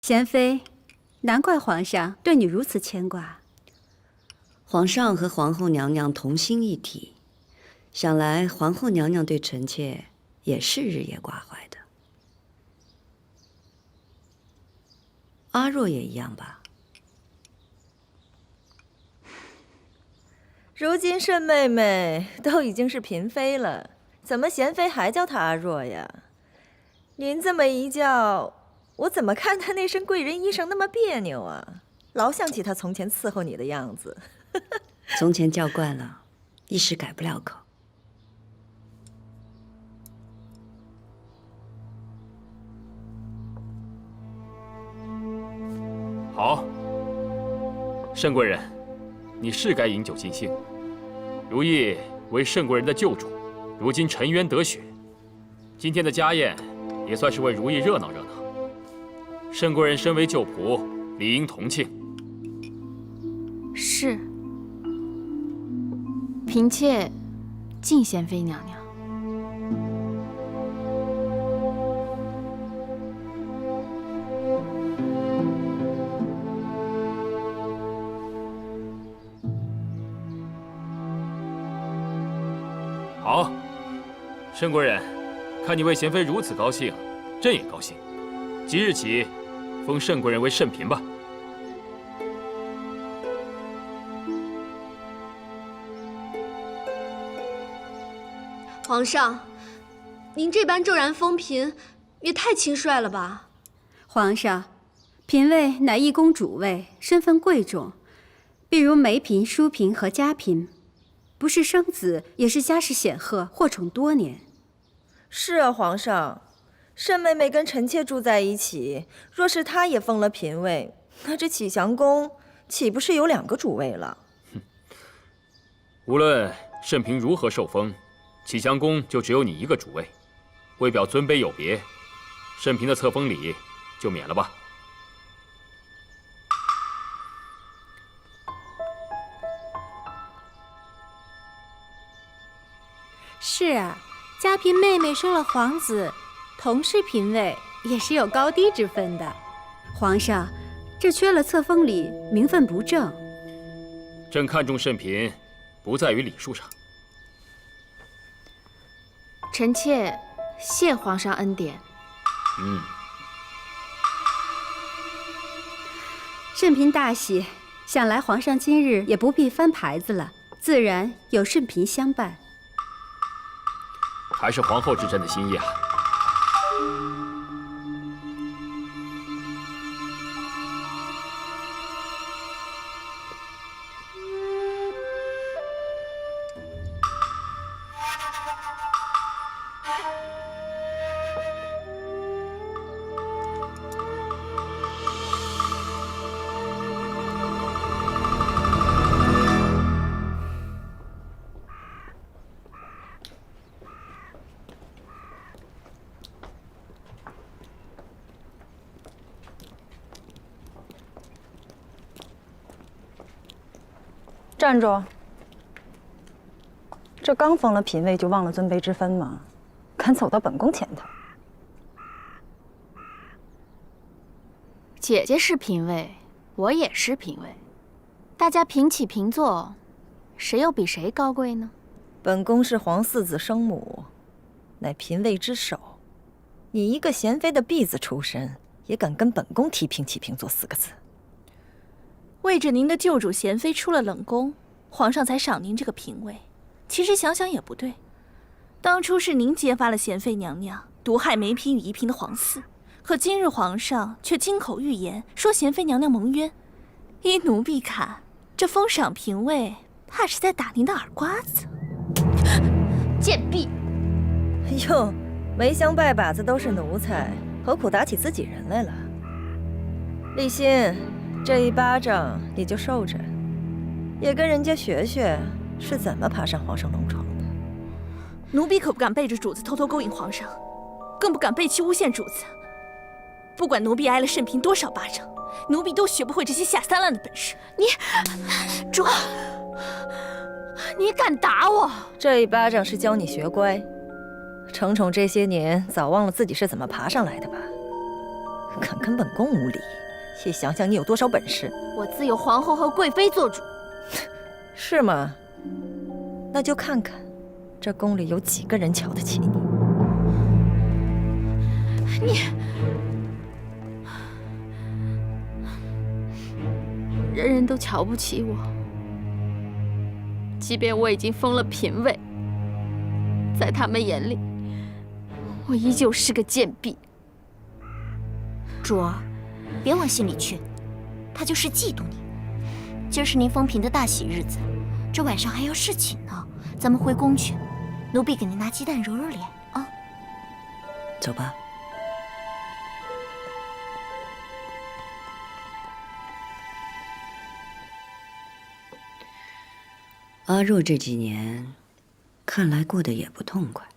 贤妃，难怪皇上对你如此牵挂。皇上和皇后娘娘同心一体，想来皇后娘娘对臣妾也是日夜挂怀的。阿若也一样吧？如今慎妹妹都已经是嫔妃了，怎么贤妃还叫她阿若呀？您这么一叫，我怎么看她那身贵人衣裳那么别扭啊？老想起她从前伺候你的样子。从前叫惯了，一时改不了口。好，慎贵人，你是该饮酒尽兴。如意为慎贵人的救主，如今沉冤得雪，今天的家宴也算是为如意热闹热闹。慎贵人身为旧仆，理应同庆。是，嫔妾敬贤妃娘娘。好，慎贵人，看你为贤妃如此高兴，朕也高兴。即日起，封慎贵人为慎嫔吧。皇上，您这般骤然封嫔，也太轻率了吧？皇上，嫔位乃一公主位，身份贵重，比如梅嫔、淑嫔和嘉嫔，不是生子，也是家世显赫，获宠多年。是啊，皇上，慎妹妹跟臣妾住在一起，若是她也封了嫔位，那这启祥宫岂不是有2个主位了？无论慎嫔如何受封，启祥宫就只有你一个主位。为表尊卑有别，慎嫔的册封礼就免了吧。是啊，嘉嫔妹妹生了皇子，同是嫔位，也是有高低之分的。皇上，这缺了册封礼，名分不正。朕看重慎嫔，不在于礼数上。臣妾谢皇上恩典。慎嫔大喜，想来皇上今日也不必翻牌子了，自然有慎嫔相伴。还是皇后知朕的心意啊。站住！这刚封了嫔位就忘了尊卑之分吗？敢走到本宫前头！姐姐是嫔位，我也是嫔位，大家平起平坐，谁又比谁高贵呢？本宫是皇四子生母，乃嫔位之首。你一个贤妃的婢子出身，也敢跟本宫提平起平坐4个字？为着您的救主贤妃出了冷宫，皇上才赏您这个嫔位。其实想想也不对，当初是您揭发了贤妃娘娘毒害梅嫔与宜嫔的皇嗣，可今日皇上却金口玉言说贤妃娘娘蒙冤。依奴婢看，这封赏嫔位怕是在打您的耳刮子。贱婢！哟，梅香拜把子都是奴才，何苦打起自己人来了？立心，这一巴掌你就受着，也跟人家学学是怎么爬上皇上龙床的。奴婢可不敢背着主子偷偷勾引皇上，更不敢背弃诬陷主子。不管奴婢挨了慎嫔多少巴掌，奴婢都学不会这些下三滥的本事。主，你敢打我？这一巴掌是教你学乖。宠宠这些年早忘了自己是怎么爬上来的吧？敢跟本宫无礼，也想想你有多少本事。我自有皇后和贵妃做主。是吗？那就看看，这宫里有几个人瞧得起你。人人都瞧不起我，即便我已经封了嫔位，在他们眼里，我依旧是个贱婢。主儿，别往心里去，他就是嫉妒你。今儿是您封嫔的大喜日子，这晚上还要侍寝呢，咱们回宫去，奴婢给您拿鸡蛋揉揉脸啊。走吧。阿若这几年，看来过得也不痛快。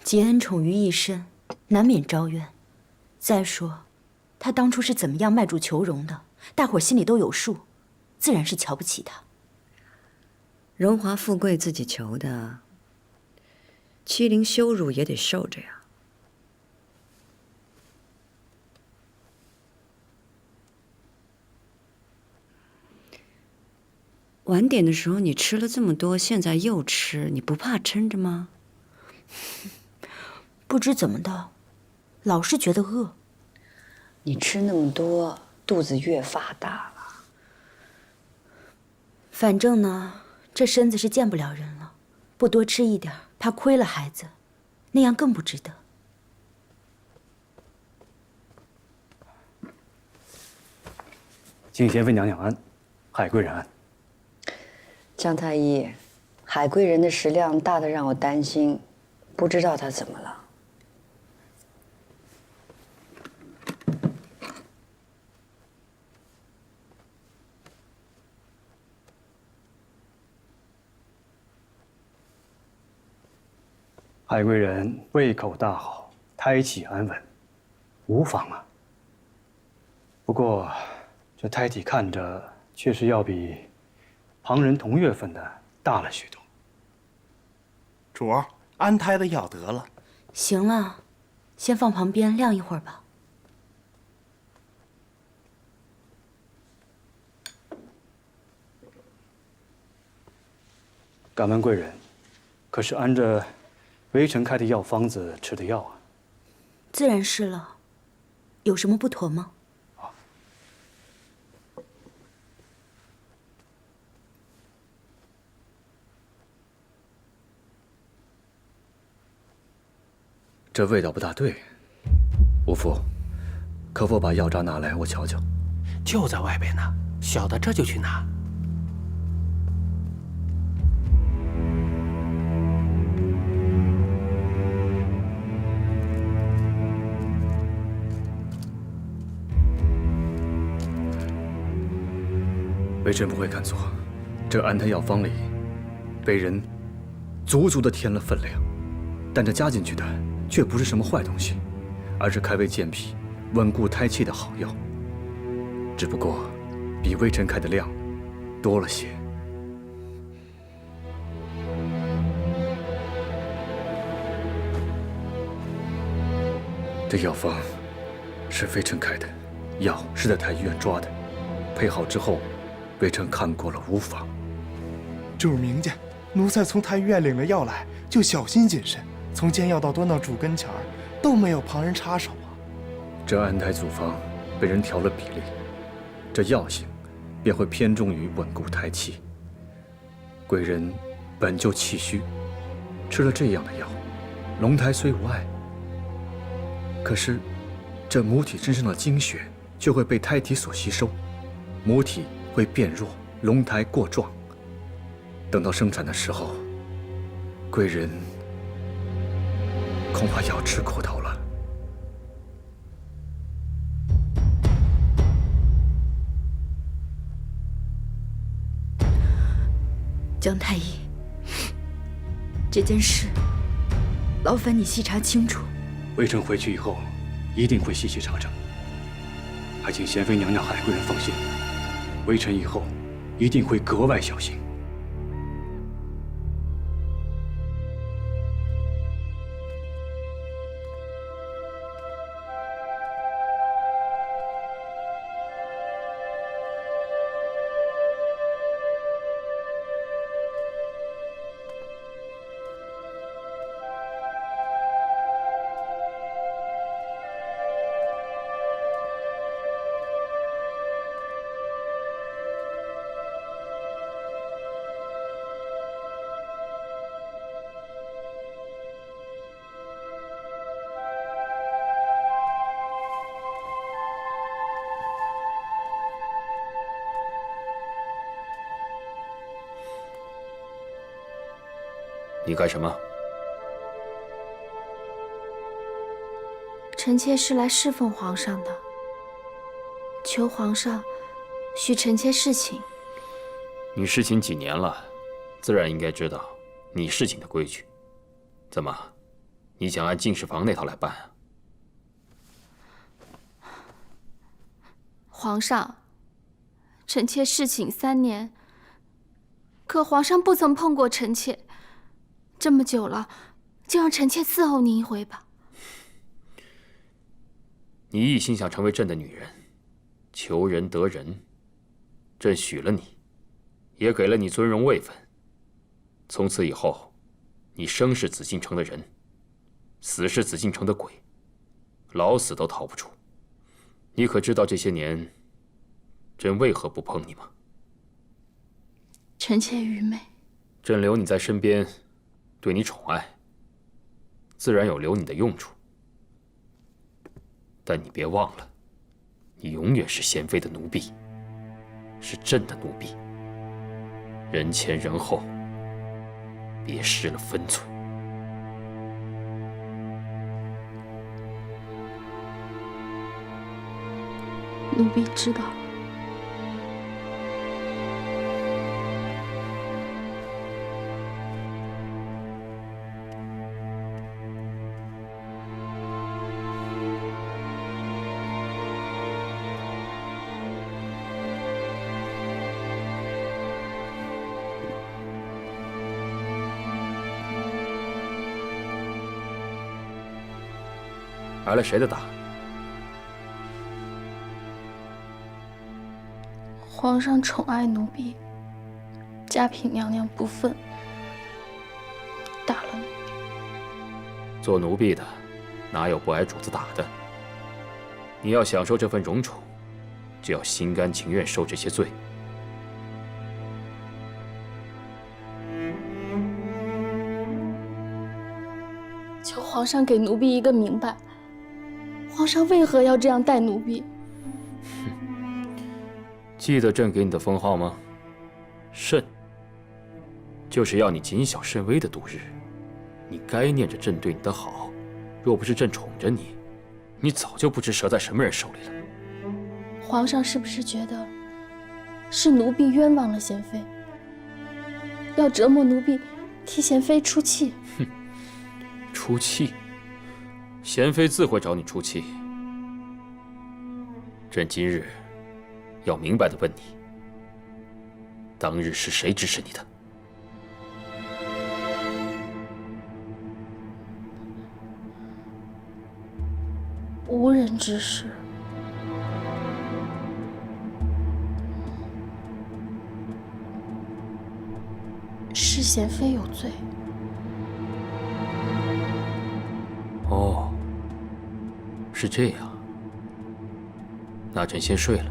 结恩宠于一身，难免招怨。再说，他当初是怎么样卖主求荣的，大伙心里都有数，自然是瞧不起他。荣华富贵自己求的，欺凌羞辱也得受着呀。晚点的时候你吃了这么多，现在又吃，你不怕撑着吗？不知怎么的，老是觉得饿。你吃那么多，肚子越发大了。反正呢，这身子是见不了人了，不多吃一点，怕亏了孩子，那样更不值得。请贤妃娘娘安，海贵人安。姜太医，海贵人的食量大得让我担心，不知道她怎么了。海贵人胃口大好，胎气安稳，无妨啊。不过，这胎体看着确实要比旁人同月份的大了许多。主儿，安胎的药得了。行了，先放旁边晾一会儿吧。敢问贵人，可是按着微臣开的药方子吃的药啊？自然是了，有什么不妥吗？这味道不大对，五夫，可否把药渣拿来，我瞧瞧？就在外边呢，小的这就去拿。微臣不会看错，这安胎药方里，被人足足的添了分量，但这加进去的却不是什么坏东西，而是开胃健脾、稳固胎气的好药。只不过，比微臣开的量多了些。这药方是微臣开的，药是在太医院抓的，配好之后，微臣看过了，无妨。主明鉴，奴才从太医院领了药来，就小心谨慎，从煎药到端到主跟前儿，都没有旁人插手啊。这安胎组方被人调了比例，这药性便会偏重于稳固胎气。贵人本就气虚，吃了这样的药，龙胎虽无碍，可是这母体身上的精血就会被胎体所吸收，母体会变弱，龙胎过壮。等到生产的时候，贵人恐怕要吃苦头了。姜太医，这件事劳烦你细查清楚。微臣回去以后，一定会细细查证。还请贤妃娘娘、海贵人放心，微臣以后一定会格外小心。你干什么？臣妾是来侍奉皇上的，求皇上许臣妾侍寝。你侍寝几年了，自然应该知道你侍寝的规矩。怎么，你想按进士房那套来办啊？皇上，臣妾侍寝3年，可皇上不曾碰过臣妾，这么久了，就让臣妾伺候您一回吧。你一心想成为朕的女人，求人得人，朕许了你，也给了你尊荣位分。从此以后，你生是紫禁城的人，死是紫禁城的鬼，老死都逃不出。你可知道这些年，朕为何不碰你吗？臣妾愚昧。朕留你在身边，对你宠爱，自然有留你的用处。但你别忘了，你永远是娴妃的奴婢，是朕的奴婢。人前人后，别失了分寸。奴婢知道了。挨了谁的打？皇上宠爱奴婢，嘉嫔娘娘不忿，打了奴婢。做奴婢的，哪有不挨主子打的？你要享受这份荣宠，就要心甘情愿受这些罪。求皇上给奴婢一个明白，皇上为何要这样待奴婢？记得朕给你的封号吗？慎，就是要你谨小慎微的度日。你该念着朕对你的好，若不是朕宠着你，你早就不知折在什么人手里了。皇上是不是觉得是奴婢冤枉了娴妃，要折磨奴婢，替娴妃出气？哼，出气？娴妃自会找你出气。朕今日要明白的问你，当日是谁指使你的？无人指使。是娴妃有罪。哦，是这样。那朕先睡了。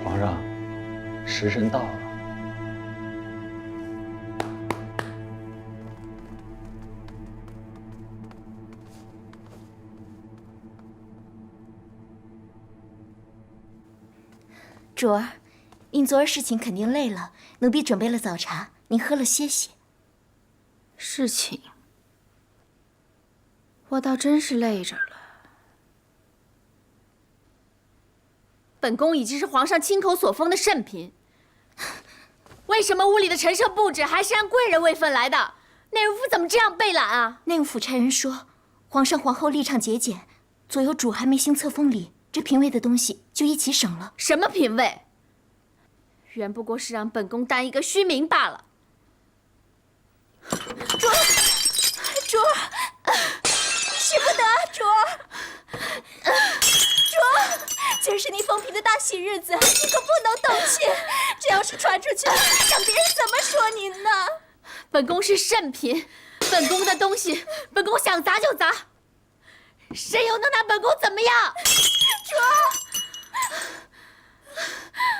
皇上，时辰到了。主儿，您昨儿侍寝肯定累了，奴婢准备了早茶，您喝了歇歇。侍寝，我倒真是累着了。本宫已经是皇上亲口所封的圣嫔，为什么屋里的陈设布置还是按贵人位分来的？内务府怎么这样背懒啊？内务府差人说，皇上皇后立场节俭，左右主还没行册封礼，这嫔位的东西就一起省了。什么嫔位？原不过是让本宫当一个虚名罢了。主儿，使不得，主儿，主儿，今儿是你封嫔的大喜日子，你可不能动气。这要是传出去，让别人怎么说您呢？本宫是圣嫔，本宫的东西，本宫想砸就砸，谁又能拿本宫怎么样？主儿，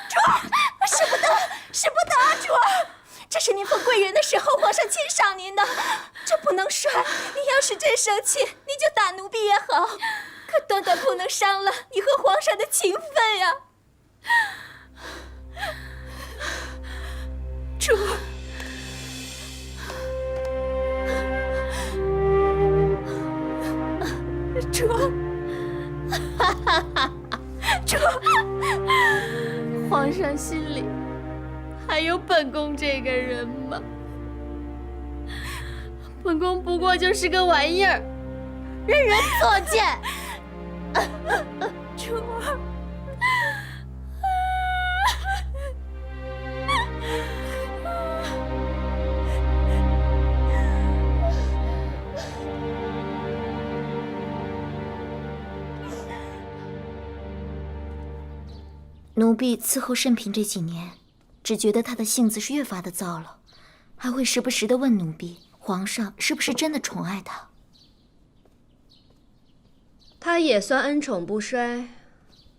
主儿，使不得，使不得，主儿。这是您封贵人的时候，皇上亲赏您的，这不能摔。您要是真生气，你就打奴婢也好，可断断不能伤了你和皇上的情分呀。主儿，主儿，主儿，皇上心里还有本宫这个人吗？本宫不过就是个玩意儿，任人作践。主儿，奴婢伺候圣嫔这几年，只觉得她的性子是越发的躁了，还会时不时的问奴婢，皇上是不是真的宠爱她？他也算恩宠不衰，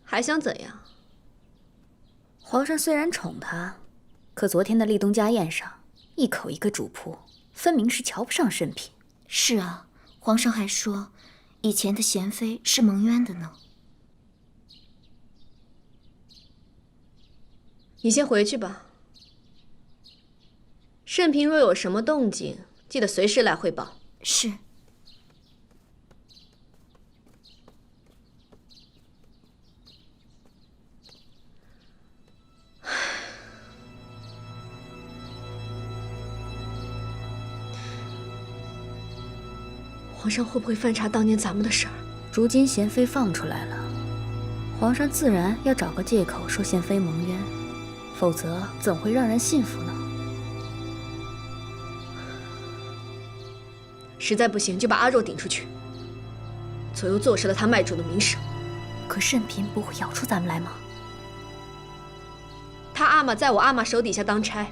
还想怎样？皇上虽然宠她，可昨天的立冬家宴上，一口一个主仆，分明是瞧不上圣嫔。是啊，皇上还说，以前的贤妃是蒙冤的呢。你先回去吧。圣嫔若有什么动静，记得随时来汇报。是。皇上会不会翻查当年咱们的事儿？如今贤妃放出来了，皇上自然要找个借口说贤妃蒙冤，否则怎会让人信服呢？实在不行，就把阿若顶出去，左右坐实了他卖主的名声。可圣嫔不会咬出咱们来吗？他阿玛在我阿玛手底下当差，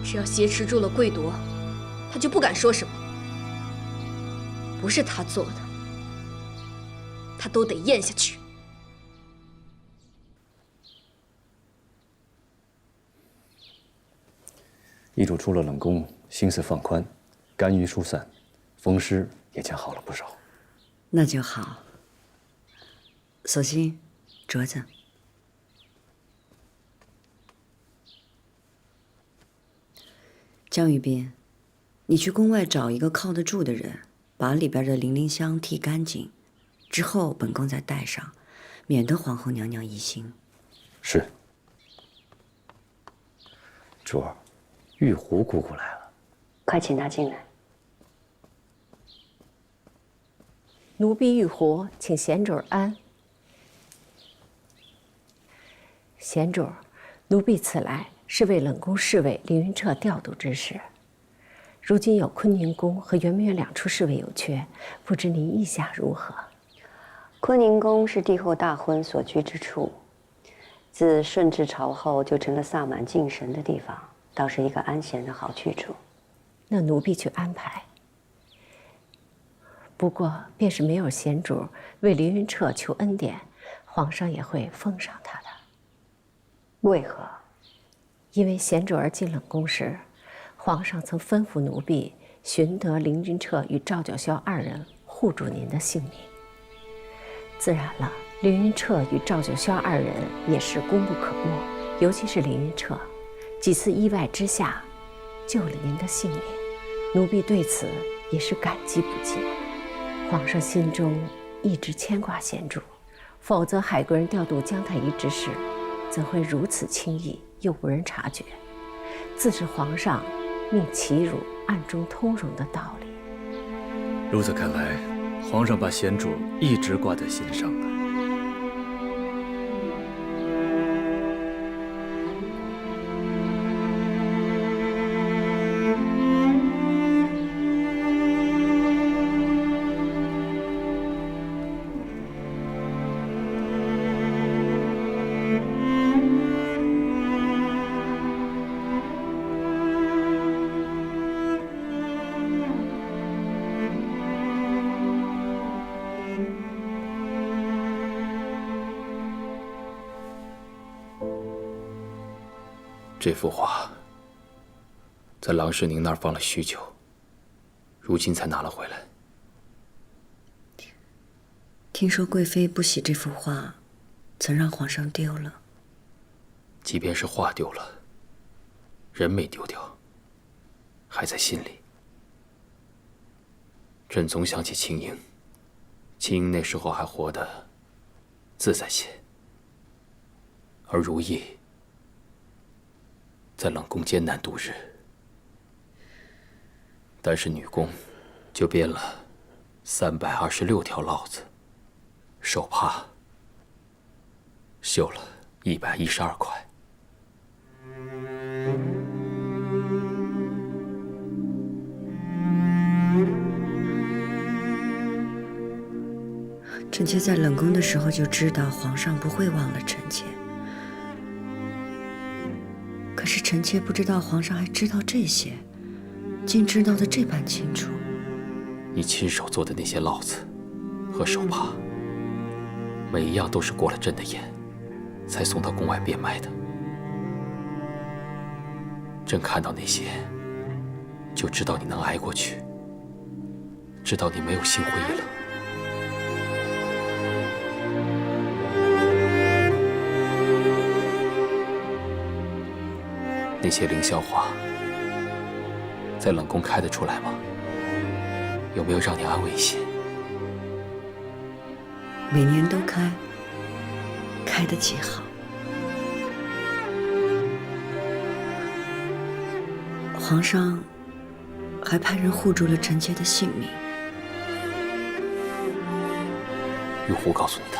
只要挟持住了贵夺，他就不敢说什么。不是他做的，他都得咽下去。易主出了冷宫，心思放宽，甘于疏散，风湿也将好了不少。那就好。索性，镯子。江玉斌，你去宫外找一个靠得住的人，把里边的零零香剔干净，之后本宫再戴上，免得皇后娘娘疑心。是。主儿，玉壶姑姑来了，快请她进来。奴婢玉壶，请贤主安。贤主，奴婢此来是为冷宫侍卫凌云彻调度之事。如今有坤宁宫和圆明园2处侍卫有缺，不知您意下如何？坤宁宫是帝后大婚所居之处，自顺治朝后就成了萨满敬神的地方，倒是一个安闲的好去处。那奴婢去安排。不过，便是没有贤主为凌云彻求恩典，皇上也会封赏他的。为何？因为贤主儿进冷宫时，皇上曾吩咐奴婢寻得凌云彻与赵九霄2人护住您的性命。自然了，凌云彻与赵九霄2人也是功不可没，尤其是凌云彻，几次意外之下救了您的性命，奴婢对此也是感激不尽。皇上心中一直牵挂贤主，否则海贵人调度姜太医之事，怎会如此轻易又无人察觉？自是皇上命齐汝暗中通融的道理。如此看来，皇上把贤主一直挂在心上啊。这幅画在郎世宁那儿放了许久，如今才拿了回来。听说贵妃不喜这幅画，曾让皇上丢了。即便是画丢了，人没丢掉，还在心里。朕总想起青樱，青樱那时候还活得自在些，而如意在冷宫艰难度日，单是女工就编了326条烙子，手帕绣了112块。臣妾在冷宫的时候就知道皇上不会忘了臣妾，可是臣妾不知道皇上还知道这些，竟知道的这般清楚。你亲手做的那些烙子和手帕，每一样都是过了朕的眼，才送到宫外变卖的。朕看到那些，就知道你能挨过去，知道你没有心灰意冷。那些凌霄花在冷宫开得出来吗？有没有让你安慰一些？每年都开，开得极好。皇上还派人护住了臣妾的性命。玉壶告诉你的。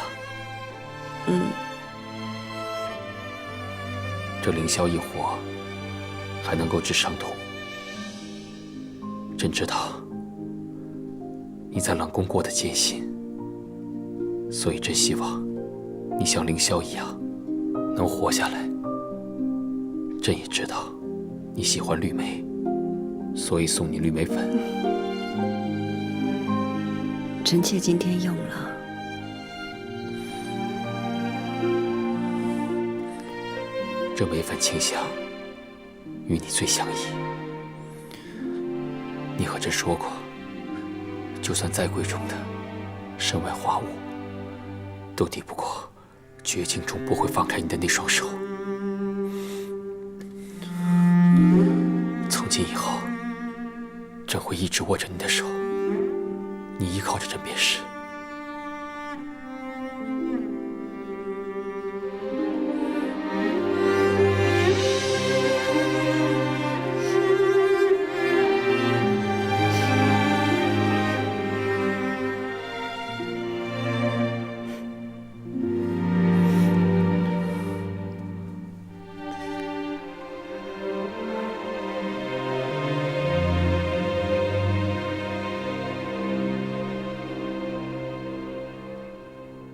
这凌霄一火还能够治伤痛。朕知道你在冷宫过得艰辛，所以朕希望你像凌霄一样能活下来。朕也知道你喜欢绿莓，所以送你绿莓粉。臣妾今天用了。这莓粉清香与你最相宜。你和朕说过，就算再贵重的身外花物，都抵不过绝境中不会放开你的那双手。从今以后，朕会一直握着你的手，你依靠着朕便是。